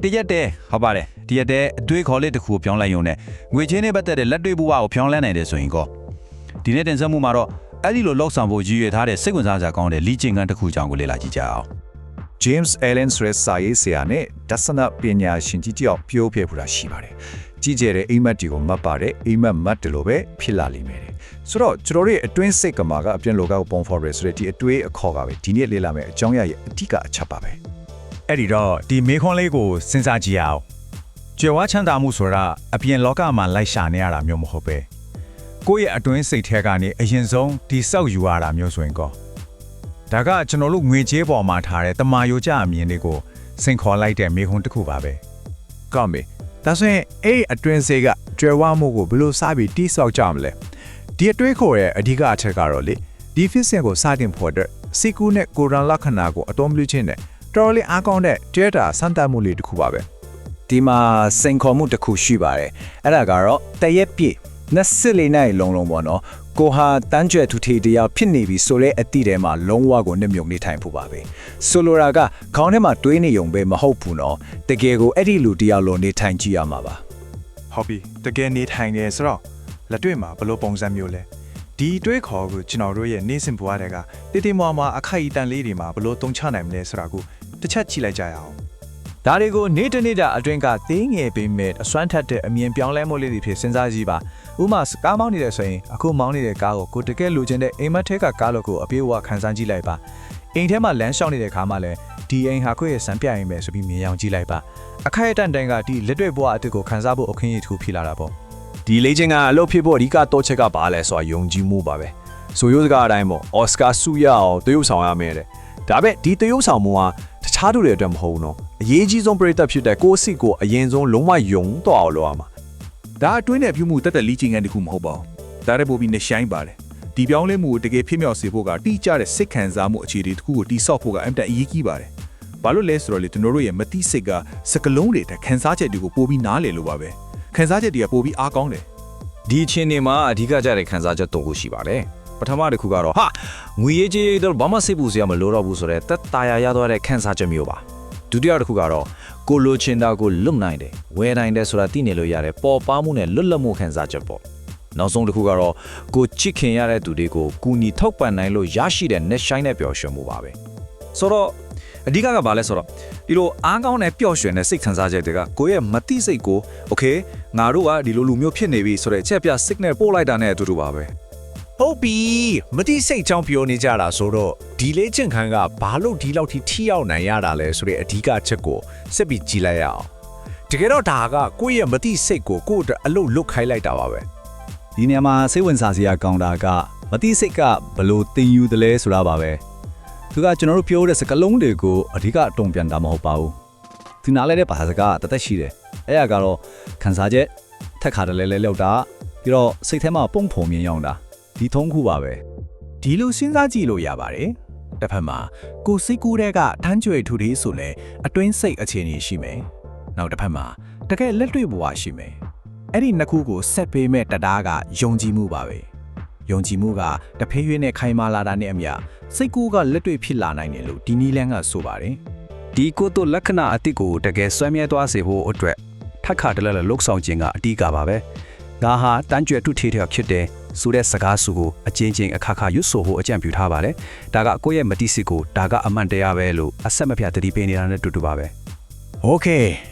တရက်တည်းဟုတ်ပါတယ်တရက်တည်းအတွေးခေါ်လေးတစ်ခုပြောင်းလိုက်ရုံနဲ့ငွေချင်းနဲ့ပတ်သက်တဲ့လက်တွေ့ဘဝကိုပြောင်းလဲနိုင်တယ်ဆိုရင်ကောဒီနေ့တင်ဆက်မှုမှာတော့အဲ့ဒီလိုလောက်ဆောင်ဖို့ရည်ရွယ်ထားတဲ့စိတ်ဝင်စားစရာကောင်းတဲ့လီကျင်ကန်တစ်ခုကြောင့်ကိုလေ့လာကြည့်ကြအောင် James Allen ဆိုတဲ့စာရေးဆရာနဲ့ဒသနပညာရှင်ကြီးတယောက်ပြောပြပူတာရှိပါတယ်။ကြီးကျယ်တဲ့အိမ်မက်တွေကိုမှတ်ပါတယ်အိမ်မက်မှတ်တယ်လို့ပဲဖြစ်လာလိမ့်မယ်။ဆိုတော့ကျွန်တော်တို့အတွင်းစိတ်ကမာကအပြင်လောကကိုပုံဖော်ရဲဆိုတဲ့ဒီအတွေးအခေါ်ကပဲဒီနေ့လေ့လာမယ်အကြောင်းအရာရဲ့အဓိကအချက်ပါပဲ။ အဲ့ဒီတော့ဒီမေခွန်းလေးကိုစဉ်းစားကြည့်အောင်ကြွယ်ဝချမ်းသာမှုဆိုတာအပြင်လောကမှာလိုက်ရှာနေရတာမျိုးမဟုတ်ပဲကိုယ့်ရဲ့အတွင်းစိတ်ထဲကနေအရင်ဆုံးဒီစောက်ယူရတာမျိုးဆိုရင်ကောဒါကကျွန်တော်တို့ငွေကြေးပေါ်မှာထားတဲ့တမာယိုကြအမြင်တွေကိုစိန်ခေါ်လိုက်တဲ့မေခွန်းတစ်ခုပါပဲ ကောင်းပြီဒါဆိုရင်အဲ့အတွင်းစိတ်ကကြွယ်ဝမှုကိုဘယ်လိုစပြီးတိဆောက်ကြမလဲဒီအတွေးခေါ်ရဲ့အဓိကအချက်ကတော့လေဒီ fitness ကိုစတင်ဖို့အတွက်စိတ်ကူးနဲ့ကိုယ်ရန်လက္ခဏာကိုအတော်မလူချင်းနဲ့တော်လေးအားကောင်းတဲ့တဲတာစမ်းသပ်မှုလေးတစ်ခုပါပဲ ဒီမှာစိန်ခေါ်မှုတစ်ခုရှိပါတယ်အဲ့ဒါကတော့တရက်ပြည့်24နိုင်လုံးလုံးပေါ့နော်ကိုဟာတန်းကျွဲ့ထူထီတရားဖြစ်နေပြီဆိုလဲအတိထဲမှာလုံးဝကိုနှမြုံနေထိုင်ဖို့ပါပဲဆိုလိုတာကခေါင်းထဲမှာတွေးနေုံပဲမဟုတ်ဘူးနော်တကယ်ကိုအဲ့ဒီလူတရားလိုနေထိုင်ကြည့်ရမှာပါ ဟုတ်ပြီတကယ်နေထိုင်နေဆိုတော့လက်တွေ့မှာဘယ်လိုပုံစံမျိုးလဲဒီတွေးခေါ်ကိုကျွန်တော်တို့ရဲ့နေ့စဉ်ဘဝတွေကတိတိမွားမွားအခိုက်အတန့်လေးတွေမှာဘယ်လိုတုံ့ချနိုင်မလဲဆိုတာကိုတစ်ချက်ကြည့်လိုက်ကြရအောင် ဒါတွေကိုနေ့တစ်နေ့တာအတွင်းကသေးငယ်ပေးမဲ့အစွမ်းထက်တဲ့အမြင်ပြောင်းလဲမှုလေးတွေဖြစ်စဉ်းစားကြည့်ပါဥမာကားမောင်းနေတယ်ဆိုရင်အခုမောင်းနေတဲ့ကားကိုတကယ်လိုချင်တဲ့အိမ်မက်ထဲကကားလို့ကိုအပြေးအဝခံစားကြည့်လိုက်ပါအိမ်ထဲမှာလမ်းလျှောက်နေတဲ့ခါမှလည်းဒီအိမ်ဟာကိုယ့်ရဲ့စံပြရင်ပဲဆိုပြီးမြင်အောင်ကြည့်လိုက်ပါအခိုက်အတန့်တိုင်းကဒီလက်တွေ့ဘဝအစ်စ်ကိုခံစားဖို့အခင်းရည်တစ်ခုဖြစ်လာတာပေါ့ ဒီလေ့ကျင့်ကအလုပ်ဖြစ်ဖို့အဓိကတော့ချက်ကဘာလဲဆိုတာယုံကြည်မှုပါပဲဆိုရိုးစကားအတိုင်းပေါ့အော်စကာဆုရအောင်တရုပ်ဆောင်ရမယ်တဲ့ဒါပေမဲ့ဒီတရုပ်ဆောင်မှုကတခြားသူတွေအတွက်မဟုတ်ဘူးနော်အရေးကြီးဆုံးပရိသတ်ဖြစ်တဲ့ကိုယ်စိတ်ကိုအရင်ဆုံးလုံးဝယုံတော့အောင်လုပ်ရမှာ ဒါအတွင်းနဲ့ပြုမှုတက်တက်လီချင်းကန်တခုမဟုတ်ပါဘူးဒါရဲပို့ပြီးနေဆိုင်ပါတယ်ဒီပြောင်းလဲမှုကိုတကယ်ဖြစ်မြောက်စေဖို့ကတိကျတဲ့စိတ်ခံစားမှုအခြေအနေတစ်ခုကိုတိဆောက်ဖို့ကအင်တာအရေးကြီးပါတယ်ဘာလို့လဲဆိုတော့လေကျွန်တော်တို့ရဲ့မတိစိတ်ကစကလုံးတွေတဲ့ခံစားချက်တွေကိုပို့ပြီးနားလည်လို့ပါပဲခံစားချက်တွေကပို့ပြီးအားကောင်းတယ် ဒီအချင်းတွေမှာအဓိကကျတဲ့ခံစားချက်၃ခုရှိပါတယ်ပထမတစ်ခုကတော့ဟာငွေရေးကြေးရေးတော့ဘာမှစိတ်ပူစရာမလိုတော့ဘူးဆိုတော့တက်တာရရသွားတဲ့ခံစားချက်မျိုးပါဒုတိယတစ်ခုကတော့ကိုလိုချင်တာကိုလွတ်နိုင်တယ်ဝယ်နိုင်တယ်ဆိုတာသိနေလို့ရတယ်ပေါ်ပါမှုနဲ့လွတ်လပ်မှုခံစားချက်ပေါ့နောက်ဆုံးတစ်ခုကတော့ကိုချစ်ခင်ရတဲ့သူတွေကိုကူညီထောက်ပံ့နိုင်လို့ရရှိတဲ့ net shine နဲ့ပျော်ရွှင်မှုပါပဲဆိုတော့အဓိကကဘာလဲဆိုတော့ဒီလိုအားကောင်းတဲ့ပျော်ရွှင်တဲ့စိတ်ခံစားချက်တွေကကိုယ့်ရဲ့မတိစိတ်ကို okay ငါတို့ကဒီလိုလူမျိုးဖြစ်နေပြီဆိုတဲ့အချက်ပြ signal ပို့လိုက်တာနဲ့အတူတူပါပဲ ဟုတ်ပြီမတိစိတ်ချောင်းပြောနေကြတာဆိုတော့ဒီလေးချင်းခန်းကဘာလို့ဒီလောက်ထိရောက်နိုင်ရတာလဲဆိုတဲ့အဓိကချက်ကိုစစ်ပြီးကြည့်လိုက်ရအောင်တကယ်တော့ဒါကကိုယ့်ရဲ့မတိစိတ်ကိုကိုယ့်အတွက်အလုပ်လုပ်ခိုင်းလိုက်တာပါပဲ ဒီနေရာမှာစိတ်ဝင်စားစရာကောင်းတာကမတိစိတ်ကဘလို့တင်ယူတယ်လဲဆိုတာပါပဲသူကကျွန်တော်တို့ပြောတဲ့စကားလုံးတွေကိုအဓိကအတုံ့ပြန်တာမဟုတ်ပါဘူးသူနားလဲတဲ့ဘာသာစကားတသက်ရှိတယ်အဲ့ဒါကတော့ခံစားချက်ထက်ခါတလဲလဲလောက်တာပြီးတော့စိတ်ထဲမှာပုံဖုံမြင်ရောက်တာဒီထုံးခုပါပဲ ဒီလိုစဉ်းစားကြည့်လို့ရပါတယ်တစ်ဖက်မှာကိုစိတ်ကူးတဲ့ကတန်းကြွယ်ထူထီဆိုလဲအတွင်းစိတ်အခြေအနေရှိမယ်နောက်တစ်ဖက်မှာတကယ်လက်တွေ့ဘဝရှိမယ်အဲ့ဒီနှစ်ခုကိုဆက်ပေးမဲ့တရားကယုံကြည်မှုပါပဲယုံကြည်မှုကတဖေးရွေးနဲ့ခိုင်မာလာတာနဲ့အမျှစိတ်ကူးကလက်တွေ့ဖြစ်လာနိုင်တယ်လို့ဒီနီလန်းကဆိုပါတယ် ဒီကိုတို့လက္ခဏာအတိတ်ကိုတကယ်ဆွဲမြဲသွားစေဖို့အတွက်ထက်ခါတလဲလဲလှုပ်ဆောင်ခြင်းကအဓိကပါပဲဒါဟာတန်းကြွယ်ထုထေထဖြစ်တယ်ဆိုတဲ့စကားစုကိုအချင်းချင်းအခါခါရွတ်ဆိုဖို့အကြံပြုထားပါတယ်ဒါကကိုယ့်ရဲ့မတိစစ်ကိုဒါကအမှန်တရားပဲလို့အဆက်မပြတ်တတိပေးနေတာနဲ့တူတူပါပဲ โอเค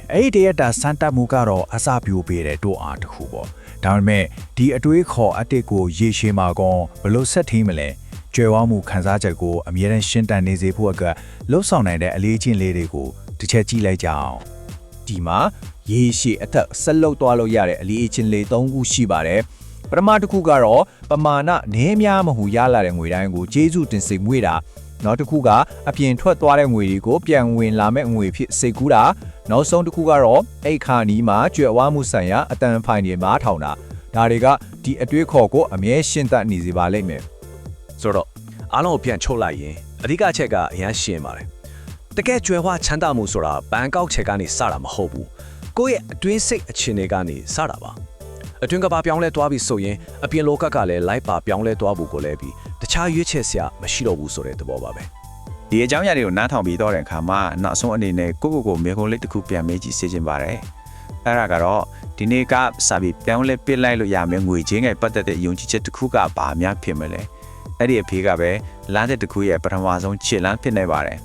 အဲ့ဒီတရက်တာစမ်းတက်မှုကတော့အစပြိုးပေးတဲ့တို့အားတစ်ခုပေါ့ဒါပေမဲ့ဒီအတွေးခေါ်အတစ်ကိုရေရှည်မှာကောဘလို့ဆက်ထင်းမလဲကြွယ်ဝမှုခံစားချက်ကိုအမြဲတမ်းရှင်းတန်နေစေဖို့အတွက်လှုပ်ဆောင်နိုင်တဲ့အလေးချင်းလေးတွေကိုတစ်ချက်ကြည့်လိုက်ကြအောင်ဒီမှာရေရှည်အသက်ဆက်လုပ်သွားလို့ရတဲ့အလေးချင်းလေး၃ခုရှိပါတယ်ပထမတစ်ခုကတော့ပမာဏနည်းများမဟုရလာတဲ့ငွေတိုင်းကိုကျေးဇူးတင်စိတ်မွေးတာနောက်တစ်ခုကအပြင်ထွက်သွားတဲ့ငွေတွေကိုပြန်ဝင်လာမဲ့ငွေဖြစ်စိတ်ကူးတာနောက်ဆုံးတစ်ခုကတော့အိတ်ခါနီးမှာကြွယ်ဝမှုဆိုင်ရာအတန်ဖိုင်တွေမှာထောင်တာဒါတွေကဒီအတွေးခေါ်ကိုအမြဲရှင်းတတ်နေစေပါလိမ့်မယ် ဆိုတော့အားလုံးကိုပြန်ချုပ်လိုက်ရင်အဓိကချက်ကအရင်ရှင်းပါတယ်တကယ်ကြွယ်ဝချမ်းသာမှုဆိုတာဘန်ကောက်ချက်ကနေစတာမဟုတ်ဘူးကိုယ့်ရဲ့အတွင်းစိတ်အခြေအနေကနေစတာပါအတွင်းကဘာပြောင်းလဲသွားပြီဆိုရင်အပြင်လောကကလည်းလိုက်ပါပြောင်းလဲသွားဖို့ကိုလည်းပြီးတခြားရွေးချယ်စရာမရှိတော့ဘူးဆိုတဲ့သဘောပါပဲ ဒီအကြောင်းအရာတွေကိုနားထောင်ပြီးတော့တဲ့အခါမှာနောက်ဆုံးအနေနဲ့ကိုမေခွန်းလေးတစ်ခုပြန်မေးကြည့်စေချင်ပါတယ်အဲ့ဒါကတော့ဒီနေ့ကစာပြီးပြောင်းလဲပစ်လိုက်လို့ရမယ်ငွေချင်းငယ်ပတ်သက်တဲ့ယုံကြည်ချက်တစ်ခုကဘာများဖြစ်မလဲအဲ့ဒီအဖေကပဲလမ်းတစ်ခုရဲ့ပထမဆုံးခြေလမ်းဖြစ်နေပါတယ်